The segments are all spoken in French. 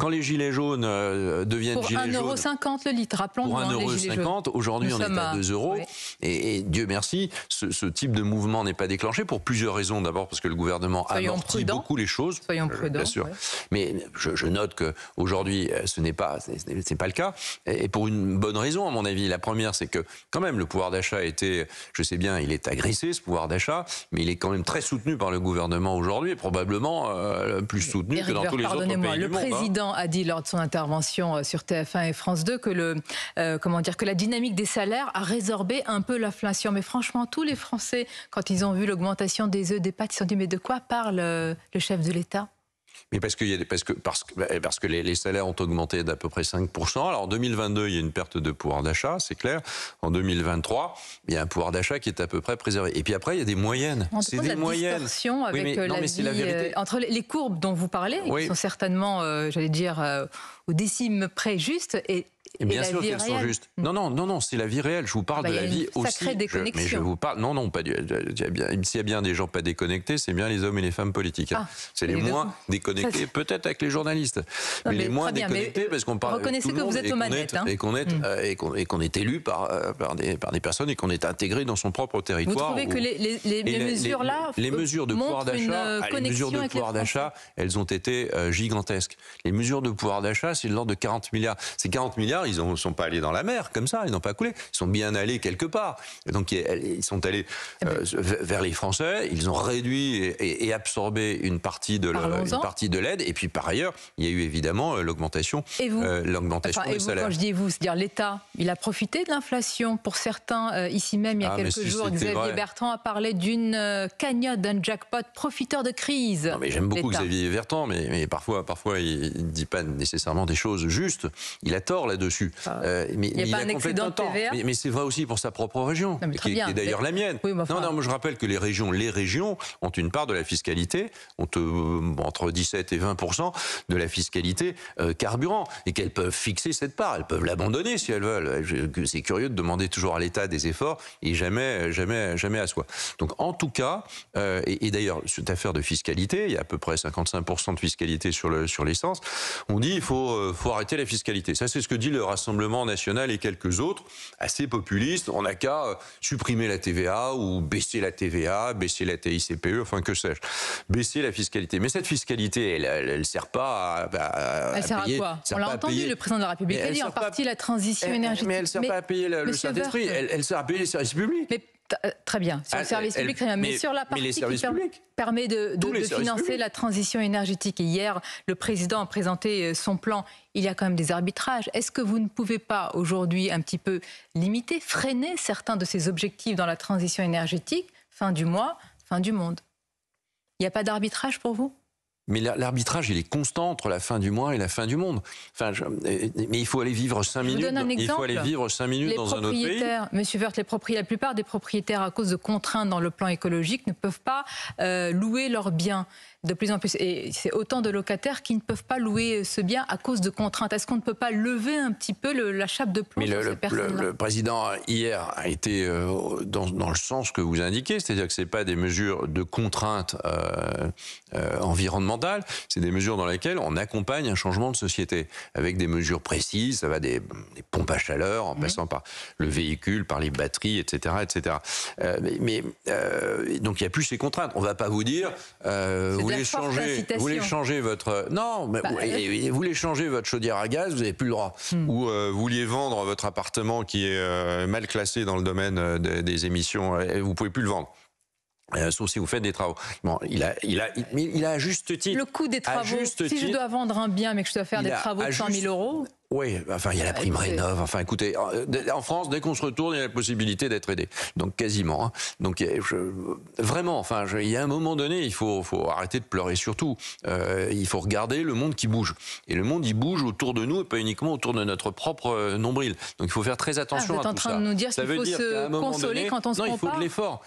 quand les gilets jaunes deviennent gilets jaunes... Pour 1,50 € le litre, rappelons-nous. Pour 1,50 €, aujourd'hui on est à 2 €. Oui. Et Dieu merci, ce type de mouvement n'est pas déclenché pour plusieurs raisons. D'abord parce que le gouvernement amortit beaucoup les choses. Soyons prudents. Bien sûr. Oui. Mais je note qu'aujourd'hui, ce n'est pas le cas. Et pour une bonne raison, à mon avis. La première, c'est que quand même le pouvoir d'achat a été, je sais bien, il est agressé, ce pouvoir d'achat, mais il est quand même très soutenu par le gouvernement aujourd'hui, et probablement plus soutenu que dans tous les autres pays du monde. Le président a dit lors de son intervention sur TF1 et France 2 que que la dynamique des salaires a résorbé un peu l'inflation. Mais franchement, tous les Français, quand ils ont vu l'augmentation des œufs, des pâtes, ils se sont dit mais de quoi parle le chef de l'État ? Mais parce que les salaires ont augmenté d'à peu près 5%. Alors en 2022, il y a une perte de pouvoir d'achat, c'est clair. En 2023, il y a un pouvoir d'achat qui est à peu près préservé. Et puis après, il y a des moyennes. C'est des moyennes. Distorsion avec la vie, entre les courbes dont vous parlez, qui sont certainement, j'allais dire, au décime près juste, et bien sûr qu'elles sont justes. Non, c'est la vie réelle. Je vous parle de la vie aussi. Sacrée déconnexion. Mais je vous parle. Non, pas du. S'il y a bien des gens pas déconnectés, c'est bien les hommes et les femmes politiques. C'est les moins déconnectés, peut-être avec les journalistes, mais les moins déconnectés parce qu'on parle. Reconnaissez que vous êtes aux manettes, et qu'on est élu par des personnes et qu'on est intégré dans son propre territoire. Vous trouvez que les mesures là, les mesures de pouvoir d'achat, elles ont été gigantesques. Les mesures de pouvoir d'achat, c'est de l'ordre de 40 milliards. Ces 40 milliards, ils ne sont pas allés dans la mer comme ça, ils n'ont pas coulé. Ils sont bien allés quelque part. Et donc ils sont allés vers les Français, ils ont réduit et absorbé une partie de l'aide. Et puis par ailleurs, il y a eu évidemment l'augmentation des salaires. Quand je dis vous, c'est-à-dire l'État, il a profité de l'inflation. Pour certains, ici même, il y a quelques jours, Xavier Bertrand a parlé d'une cagnotte, d'un jackpot profiteur de crise. Non, mais j'aime beaucoup Xavier Bertrand, mais parfois il ne dit pas nécessairement des choses justes. Il a tort là-dessus. Mais il n'y a pas un excédent de TVA. Mais c'est vrai aussi pour sa propre région, qui est d'ailleurs la mienne. Oui, moi je rappelle que les régions ont une part de la fiscalité, ont entre 17 et 20% de la fiscalité carburant, et qu'elles peuvent fixer cette part. Elles peuvent l'abandonner si elles veulent. C'est curieux de demander toujours à l'État des efforts et jamais à soi. Donc en tout cas, et d'ailleurs cette affaire de fiscalité, il y a à peu près 55% de fiscalité sur l'essence. On dit il faut arrêter la fiscalité. Ça c'est ce que dit le Rassemblement national et quelques autres, assez populistes. On n'a qu'à supprimer la TVA ou baisser la TVA, baisser la TICPE, enfin que sais-je, baisser la fiscalité. Mais cette fiscalité, elle ne sert pas à elle sert payer, à quoi? On l'a entendu, le président de la République a dit en partie la transition énergétique. Mais elle ne sert pas à payer le Saint-Esprit, elle sert à payer les services publics. Mais très bien, sur le service public, très bien. Mais sur la partie qui permet de financer la transition énergétique. Et hier, le président a présenté son plan. Il y a quand même des arbitrages. Est-ce que vous ne pouvez pas aujourd'hui un petit peu limiter, freiner certains de ces objectifs dans la transition énergétique? Fin du mois, fin du monde. Il n'y a pas d'arbitrage pour vous? Mais l'arbitrage, il est constant entre la fin du mois et la fin du monde. Mais il faut aller vivre 5 minutes. Je vous donne un exemple. Il faut aller vivre 5 minutes dans un autre pays. Monsieur Woerth, la plupart des propriétaires, à cause de contraintes dans le plan écologique, ne peuvent pas louer leurs biens. De plus en plus. Et c'est autant de locataires qui ne peuvent pas louer ce bien à cause de contraintes. Est-ce qu'on ne peut pas lever un petit peu la chape de plomb sur ces personnes-là? Le président, hier, a été dans le sens que vous indiquez, c'est-à-dire que ce n'est pas des mesures de contraintes environnementales, c'est des mesures dans lesquelles on accompagne un changement de société, avec des mesures précises, ça va des pompes à chaleur, en passant par le véhicule, par les batteries, etc. etc. Donc il n'y a plus ces contraintes. On ne va pas vous dire... vous voulez changer votre... Non, mais vous voulez changer votre chaudière à gaz, vous n'avez plus le droit. Ou vous vouliez vendre votre appartement qui est mal classé dans le domaine des émissions, vous ne pouvez plus le vendre. Sauf si vous faites des travaux. Bon, il a à juste titre... Le coût des travaux, si je dois vendre un bien mais que je dois faire des travaux de 100 000 €... Oui, enfin, il y a la prime rénov'. Enfin, écoutez, en France, dès qu'on se retourne, il y a la possibilité d'être aidé. Donc, quasiment. Hein. Donc, vraiment, il y a un moment donné, il faut arrêter de pleurer surtout. Il faut regarder le monde qui bouge. Et le monde, il bouge autour de nous et pas uniquement autour de notre propre nombril. Donc, il faut faire très attention à tout ça. Vous êtes en train de nous dire qu'il faut se consoler quand on se compare ? Non, il faut de l'effort.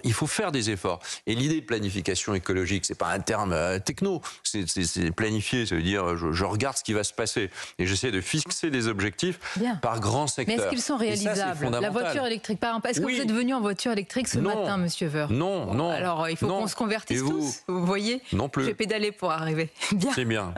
Il faut faire des efforts. Et l'idée de planification écologique, c'est pas un terme techno. C'est planifier, ça veut dire je regarde ce qui va se passer. Et j'essaie de fixer des objectifs par grands secteurs. Mais est-ce qu'ils sont réalisables? La voiture électrique, par exemple, est-ce que vous êtes venu en voiture électrique ce matin, monsieur Woerth? Non. Alors, il faut qu'on se convertisse tous, vous voyez? Non plus. J'ai pédalé pour arriver. C'est bien.